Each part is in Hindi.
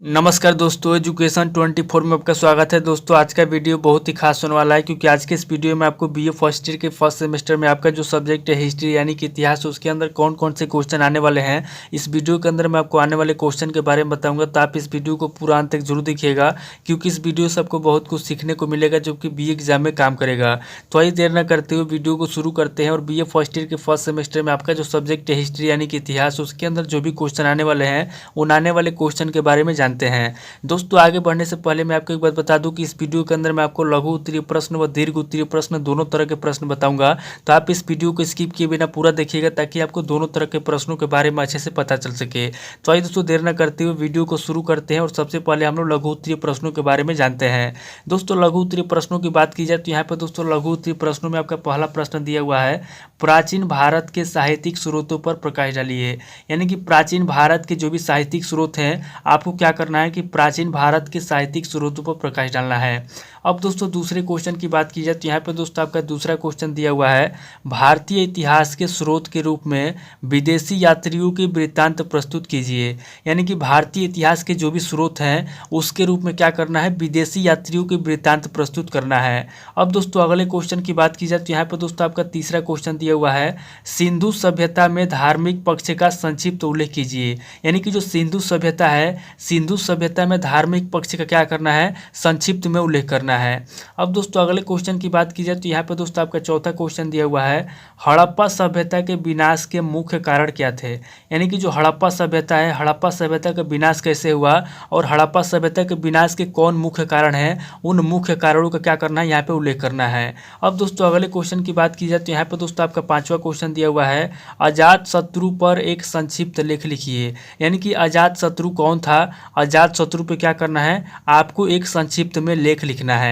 नमस्कार दोस्तों, एजुकेशन 24 में आपका स्वागत है। दोस्तों आज का वीडियो बहुत ही खास होने वाला है क्योंकि आज के इस वीडियो में आपको बीए फर्स्ट ईयर के फर्स्ट सेमेस्टर में आपका जो सब्जेक्ट है हिस्ट्री यानी कि इतिहास, उसके अंदर कौन कौन से क्वेश्चन आने वाले हैं। इस वीडियो के अंदर मैं आपको आने वाले क्वेश्चन के बारे में बताऊंगा, तो आप इस वीडियो को पूरा अंत तक जरूर देखिएगा क्योंकि इस वीडियो से आपको बहुत कुछ सीखने को मिलेगा जो कि बीए एग्जाम में काम करेगा। तो आइए देर न करते हुए वीडियो को शुरू करते हैं। और बीए फर्स्ट ईयर के फर्स्ट सेमेस्टर में आपका जो सब्जेक्ट है हिस्ट्री यानी कि इतिहास, उसके अंदर जो भी क्वेश्चन आने वाले हैं उन आने वाले क्वेश्चन के बारे में जानते हैं। दोस्तों आगे बढ़ने से पहले मैं आपको एक बात बता दूं कि इस वीडियो के अंदर मैं आपको लघु उत्तरीय प्रश्न व दीर्घ उत्तरीय प्रश्न दोनों तरह के प्रश्न बताऊंगा। तो आप इस वीडियो को स्किप किए बिना पूरा देखिएगा ताकि आपको दोनों तरह के प्रश्नों के बारे में अच्छे से पता चल सके। तो आइए दोस्तों देर न करते हुए वीडियो को शुरू करते हैं और सबसे पहले हम लोग लघु उत्तरीय प्रश्नों के बारे में जानते हैं। दोस्तों लघु उत्तरीय प्रश्नों की बात की जाए तो यहाँ पर दोस्तों लघु उत्तरीय प्रश्नों में आपका पहला प्रश्न दिया हुआ है, प्राचीन भारत के साहित्यिक स्रोतों पर प्रकाश डालिए। यानी कि प्राचीन भारत के जो भी साहित्यिक स्रोत हैं आपको क्या करना है कि प्राचीन भारत के साहित्यिक स्रोतों पर प्रकाश डालना है। अब दोस्तों दूसरे क्वेश्चन की बात की जाए तो यहाँ पे दोस्तों आपका दूसरा क्वेश्चन दिया हुआ है, भारतीय इतिहास के स्रोत के रूप में विदेशी यात्रियों के वृत्तांत प्रस्तुत कीजिए। यानी कि भारतीय इतिहास के जो भी स्रोत हैं उसके रूप में क्या करना है, विदेशी यात्रियों के वृत्तांत प्रस्तुत करना है। अब दोस्तों अगले क्वेश्चन की बात की जाए तो यहाँ पर दोस्तों आपका तीसरा क्वेश्चन दिया हुआ है, सिंधु सभ्यता में धार्मिक पक्ष का संक्षिप्त उल्लेख कीजिए। यानी कि जो सिंधु सभ्यता है, सिंधु सभ्यता में धार्मिक पक्ष का क्या करना है, संक्षिप्त में उल्लेख करना है। अब दोस्तों अगले क्वेश्चन की बात की जाए तो यहाँ पे दोस्तों आपका चौथा क्वेश्चन दिया हुआ है, हड़प्पा सभ्यता के विनाश के मुख्य कारण क्या थे। यानी कि जो हड़प्पा सभ्यता है, हड़प्पा सभ्यता का विनाश कैसे हुआ और हड़प्पा सभ्यता के विनाश के कौन मुख्य कारण है, उन मुख्य कारणों का क्या करना है, यहाँ पे उल्लेख करना है। अब दोस्तों अगले क्वेश्चन की बात की जाए तो यहाँ पे दोस्तों आपका पांचवा क्वेश्चन दिया हुआ है, अजात शत्रु पर एक संक्षिप्त लेख लिखिए। यानी कि अजात शत्रु कौन था, अजात शत्रु पे क्या करना है, आपको एक संक्षिप्त में लेख लिखना है।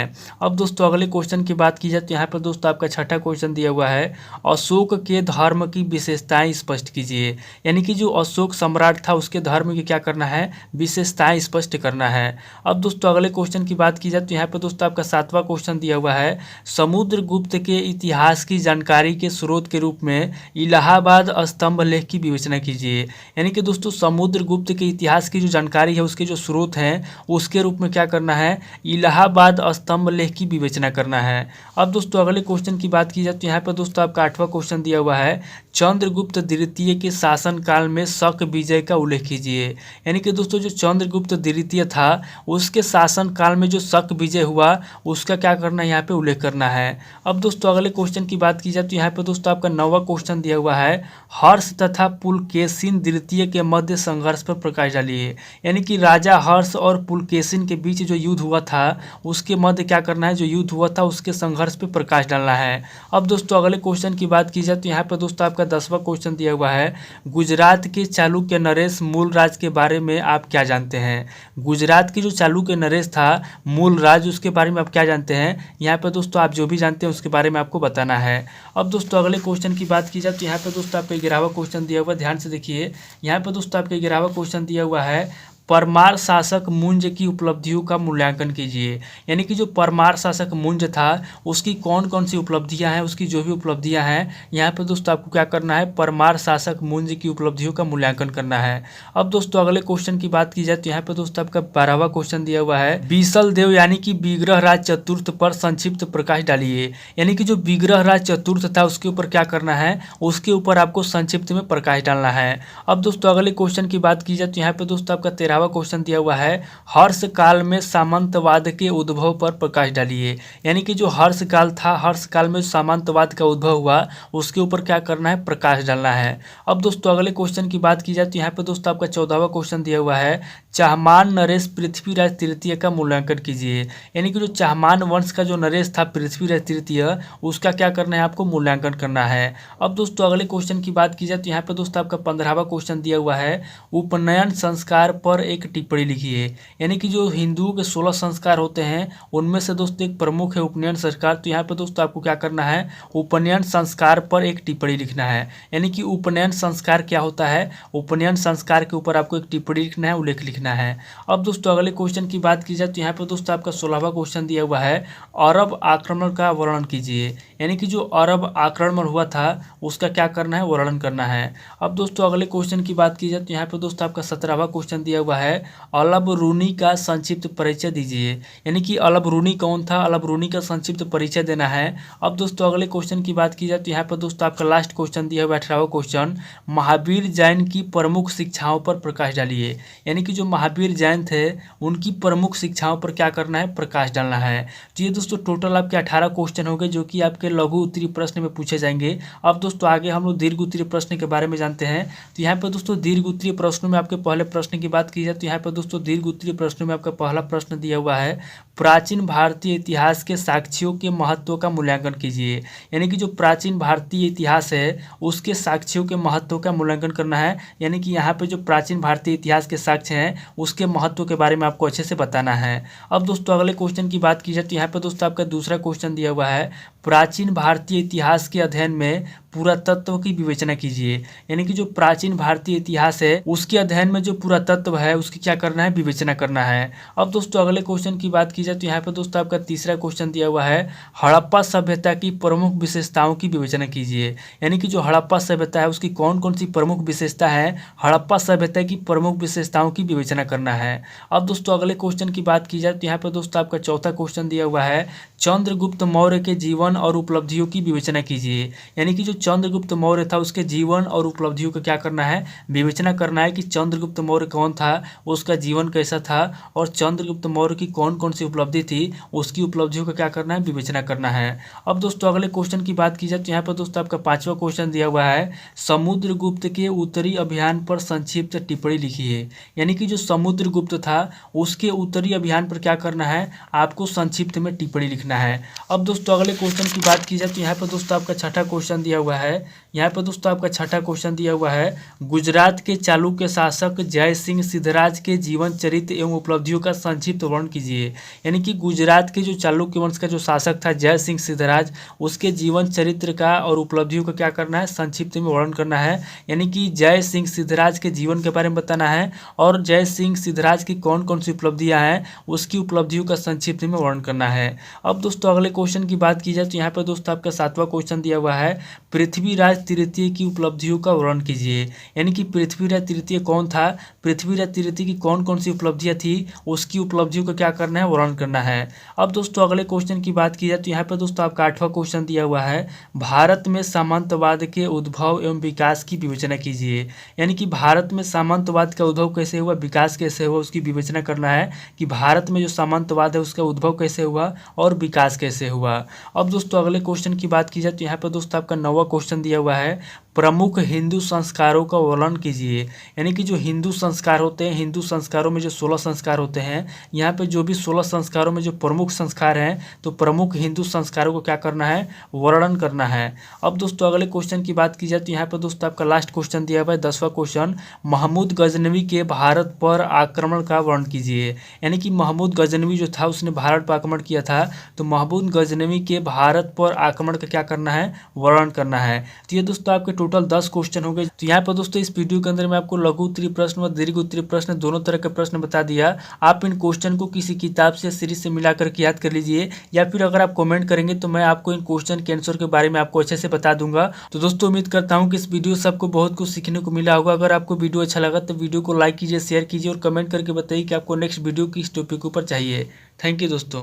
अब दोस्तों अगले क्वेश्चन की बात की जाए तो यहाँ पर दोस्तों आपका छठा क्वेश्चन दिया हुआ है, अशोक के धर्म की विशेषताएं स्पष्ट कीजिए। यानी कि जो अशोक सम्राट था उसके धर्म की क्या करना है, विशेषताएं स्पष्ट करना है। अब दोस्तों अगले क्वेश्चन की बात की जाए तो यहाँ पर दोस्तों आपका सातवां क्वेश्चन दिया हुआ है, समुद्रगुप्त के इतिहास की जानकारी के स्रोत के रूप में इलाहाबाद स्तंभ लेख की विवेचना कीजिए। यानी कि दोस्तों समुद्रगुप्त के इतिहास की जो जानकारी है उसके जो स्रोत हैं उसके रूप में क्या करना है, इलाहाबाद स्तंभ लेख की विवेचना करना है। अब दोस्तों अगले क्वेश्चन की बात की जाए तो यहाँ पर दोस्तों आपका आठवां क्वेश्चन दिया हुआ है, चंद्रगुप्त द्वितीय के शासनकाल में शक विजय का उल्लेख कीजिए। यानी कि दोस्तों जो चंद्रगुप्त द्वितीय था उसके शासनकाल में जो शक विजय हुआ उसका क्या करना है, यहाँ पे उल्लेख करना है। अब दोस्तों अगले क्वेश्चन की बात की जाए तो यहाँ पे दोस्तों आपका नौवां क्वेश्चन दिया हुआ है, हर्ष तथा पुलकेशिन द्वितीय के मध्य संघर्ष पर प्रकाश डालिए। यानी कि राजा हर्ष और पुलकेशिन के बीच जो युद्ध हुआ था उसके मध्य क्या करना है, जो युद्ध हुआ था उसके संघर्ष पे प्रकाश डालना है। अब दोस्तों अगले क्वेश्चन की बात की जाए तो यहाँ पर दोस्तों आपका 10वां क्वेश्चन दिया हुआ है, गुजरात के चालुक्य नरेश मूलराज के बारे में आप क्या जानते हैं। गुजरात की जो चालुक्य नरेश था मूलराज, उसके बारे में आप क्या जानते हैं, यहाँ पर दोस्तों आप जो भी जानते हैं उसके बारे में आपको बताना है। अब दोस्तों अगले क्वेश्चन की बात की जाए तो यहाँ पर दोस्तों आपका 11वां क्वेश्चन दिया हुआ है, ध्यान से देखिए। यहाँ पर दोस्तों आपका 11वां क्वेश्चन दिया हुआ है, परमार शासक मुंज की उपलब्धियों का मूल्यांकन कीजिए। यानी कि जो परमार शासक मुंज था उसकी कौन कौन सी उपलब्धियां हैं, उसकी जो भी उपलब्धियां हैं यहाँ पे दोस्तों आपको क्या करना है, परमार शासक मुंज की उपलब्धियों का मूल्यांकन करना है। अब दोस्तों अगले क्वेश्चन की बात की जाए तो यहाँ पे दोस्तों आपका 12वां क्वेश्चन दिया हुआ है, बीसल देव यानी कि विग्रह राज चतुर्थ पर संक्षिप्त प्रकाश डालिए। यानी कि जो विग्रह राज चतुर्थ था उसके ऊपर क्या करना है, उसके ऊपर आपको संक्षिप्त में प्रकाश डालना है। अब दोस्तों अगले क्वेश्चन की बात की जाए तो यहाँ पे दोस्तों आपका 13वां क्वेश्चन दिया हुआ है, हर्ष काल में सामंतवाद के उद्भव पर प्रकाश डालिए। यानी कि जो हर्ष काल था, हर्ष काल में सामंतवाद का उद्भव हुआ उसके ऊपर क्या करना है, प्रकाश डालना है। अब दोस्तों अगले क्वेश्चन की बात की जाए तो यहाँ पे दोस्तों आपका 14वां क्वेश्चन दिया हुआ है, चाहमान नरेश पृथ्वीराज तृतीय का मूल्यांकन कीजिए। यानी कि जो चाहमान वंश का जो नरेश था पृथ्वीराज तृतीय, उसका क्या करना है, आपको मूल्यांकन करना है। अब दोस्तों अगले क्वेश्चन की बात की जाए तो यहाँ पे दोस्तों आपका 15वां क्वेश्चन दिया हुआ है, उपनयन संस्कार पर एक टिप्पणी लिखिए। यानी कि जो हिंदुओं के 16 संस्कार होते हैं उनमें से दोस्तों एक प्रमुख है उपनयन संस्कार। तो यहाँ पे दोस्तों आपको क्या करना है, उपनयन संस्कार पर एक टिप्पणी लिखना है। यानी कि उपनयन संस्कार क्या होता है, उपनयन संस्कार के ऊपर आपको एक टिप्पणी लिखना है, उल्लेख लिखना है। अब दोस्तों अगले क्वेश्चन की बात की जाए तो यहाँ पे दोस्तों आपका 16वां क्वेश्चन दिया हुआ है, अरब आक्रमण का वर्णन कीजिए। यानी कि जो अरब आक्रमण हुआ था उसका क्या करना है, वर्णन करना है। अब दोस्तों अगले क्वेश्चन की बात की जाए तो यहाँ पे दोस्तों आपका 17वां क्वेश्चन दिया हुआ है, अल बरूनी का संक्षिप्त परिचय दीजिए। यानी कि अल बरूनी कौन था, अल बरूनी का संक्षिप्त परिचय देना है। अब दोस्तों अगले क्वेश्चन की बात की जाए तो यहाँ पर दोस्तों आपका लास्ट क्वेश्चन दिया हुआ है 18वां क्वेश्चन, महावीर जैन की प्रमुख शिक्षाओं पर प्रकाश डालिए। यानी कि जो महावीर जैन थे उनकी प्रमुख शिक्षाओं पर क्या करना है, प्रकाश डालना है। तो ये दोस्तों टोटल आपके 18 क्वेश्चन हो गए जो कि आपके लघु उत्तरीय प्रश्न में पूछे जाएंगे। अब दोस्तों आगे हम लोग दीर्घ उत्तरीय प्रश्न के बारे में जानते हैं। तो यहाँ पर दोस्तों दीर्घ उत्तरीय प्रश्नों में आपके पहले प्रश्न की बात की जाए तो यहाँ पर दोस्तों दीर्घ उत्तरीय प्रश्नों में आपका पहला प्रश्न दिया हुआ है, प्राचीन भारतीय इतिहास के साक्ष्यों के महत्व का मूल्यांकन कीजिए। यानी कि जो प्राचीन भारतीय इतिहास है उसके साक्ष्यों के महत्व का मूल्यांकन करना है। यानी कि यहाँ पे जो प्राचीन भारतीय इतिहास के साक्ष्य हैं उसके महत्व के बारे में आपको अच्छे से बताना है। अब दोस्तों अगले क्वेश्चन की बात की जाए तो यहाँ पे दोस्तों आपका दूसरा क्वेश्चन दिया हुआ है, प्राचीन भारतीय इतिहास के अध्ययन में पुरातत्व की विवेचना कीजिए। यानी कि जो प्राचीन भारतीय इतिहास है उसके अध्ययन में जो पुरातत्व है उसकी क्या करना है, विवेचना करना है। अब दोस्तों अगले क्वेश्चन की बात की जाए तो यहाँ पे दोस्तों आपका तीसरा क्वेश्चन दिया हुआ है, हड़प्पा सभ्यता की प्रमुख विशेषताओं की विवेचना कीजिए। यानी कि जो हड़प्पा सभ्यता है उसकी कौन कौन सी प्रमुख विशेषता है, हड़प्पा सभ्यता की प्रमुख विशेषताओं की विवेचना करना है। अब दोस्तों अगले क्वेश्चन की बात की जाए तो यहाँ पे दोस्तों आपका चौथा क्वेश्चन दिया हुआ है, चंद्रगुप्त मौर्य के जीवन और उपलब्धियों की विवेचना कीजिए। यानी कि जो चंद्रगुप्त मौर्य था उसके जीवन और उपलब्धियों का क्या करना है, विवेचना करना है कि चंद्रगुप्त मौर्य कौन था, उसका जीवन कैसा था और चंद्रगुप्त मौर्य की कौन कौन सी उपलब्धि थी, उसकी उपलब्धियों का क्या करना है, विवेचना करना है। अब दोस्तों अगले क्वेश्चन की बात की जाए तो यहाँ पर दोस्तों आपका पांचवा क्वेश्चन दिया हुआ है, समुद्रगुप्त के उत्तरी अभियान पर संक्षिप्त टिप्पणी लिखिए। यानी कि जो समुद्रगुप्त था उसके उत्तरी अभियान पर क्या करना है, आपको संक्षिप्त में टिप्पणी लिखना है। अब दोस्तों अगले क्वेश्चन की बात की जाए तो यहाँ पर दोस्तों आपका छठा क्वेश्चन दिया हुआ है, यहाँ पर दोस्तों आपका छठा क्वेश्चन दिया हुआ है, गुजरात के चालुक्य शासक जय सिंह सिद्धराज के जीवन चरित्र एवं उपलब्धियों का संक्षिप्त वर्णन कीजिए। यानी कि गुजरात के जो चालुक्य वंश का जो शासक था जय सिंह सिद्धराज, उसके जीवन चरित्र का और उपलब्धियों का क्या करना है, संक्षिप्त में वर्णन करना है। यानी कि जय सिंह सिद्धराज के जीवन के बारे में बताना है और जय सिंह सिद्धराज की कौन कौन सी उपलब्धियां हैं उसकी उपलब्धियों का संक्षिप्त में वर्णन करना है। अब दोस्तों अगले क्वेश्चन की बात की जाए तो यहाँ पर दोस्तों आपका सातवां क्वेश्चन दिया हुआ है, पृथ्वीराज तृतीय की उपलब्धियों का वर्णन कीजिए। यानी कि पृथ्वीराज तृतीय कौन था, पृथ्वीराज तृतीय की कौन कौन सी उपलब्धियां थी उसकी उपलब्धियों का क्या करना है, वर्णन करना है। अब दोस्तों अगले क्वेश्चन की बात की जाए तो यहाँ पर दोस्तों आपका आठवां क्वेश्चन दिया हुआ है, भारत में सामंतवाद के उद्भव एवं विकास की विवेचना कीजिए। यानी कि भारत में सामंतवाद का उद्भव कैसे हुआ, विकास कैसे हुआ, उसकी विवेचना करना है कि भारत में जो सामंतवाद है उसका उद्भव कैसे हुआ और विकास कैसे हुआ। अब दोस्तों अगले क्वेश्चन की बात की जाए तो यहाँ पर दोस्तों आपका 9वां क्वेश्चन दिया हुआ है, प्रमुख हिंदू संस्कारों का वर्णन कीजिए। यानी कि जो हिंदू संस्कार होते हैं, हिंदू संस्कारों में जो 16 संस्कार होते हैं, यहाँ पे जो भी 16 संस्कारों में जो प्रमुख संस्कार हैं तो प्रमुख हिंदू संस्कारों को क्या करना है, वर्णन करना है। अब दोस्तों अगले क्वेश्चन की बात की जाए तो यहाँ पर दोस्तों आपका लास्ट क्वेश्चन दिया हुआ है 10वां क्वेश्चन, महमूद गजनवी के भारत पर आक्रमण का वर्णन कीजिए। यानी कि महमूद गजनवी जो था उसने भारत पर आक्रमण किया था, तो महमूद गजनवी के भारत पर आक्रमण का क्या करना है, वर्णन करना है। तो ये दोस्तों आपके टोटल 10 क्वेश्चन हो गए। तो यहाँ पर दोस्तों इस वीडियो के अंदर मैं आपको लघु उत्तरीय प्रश्न और दीर्घ उत्तरीय प्रश्न दोनों तरह के प्रश्न बता दिया। आप इन क्वेश्चन को किसी किताब से सीरीज से मिला करके याद कर लीजिए, या फिर अगर आप कमेंट करेंगे तो मैं आपको इन क्वेश्चन के आंसर के बारे में आपको अच्छे से बता दूंगा। तो दोस्तों उम्मीद करता हूँ कि इस वीडियो से आपको बहुत कुछ सीखने को मिला होगा। अगर आपको वीडियो अच्छा लगा तो वीडियो को लाइक कीजिए, शेयर कीजिए और कमेंट करके बताइए कि आपको नेक्स्ट वीडियो किस टॉपिक के ऊपर चाहिए। थैंक यू दोस्तों।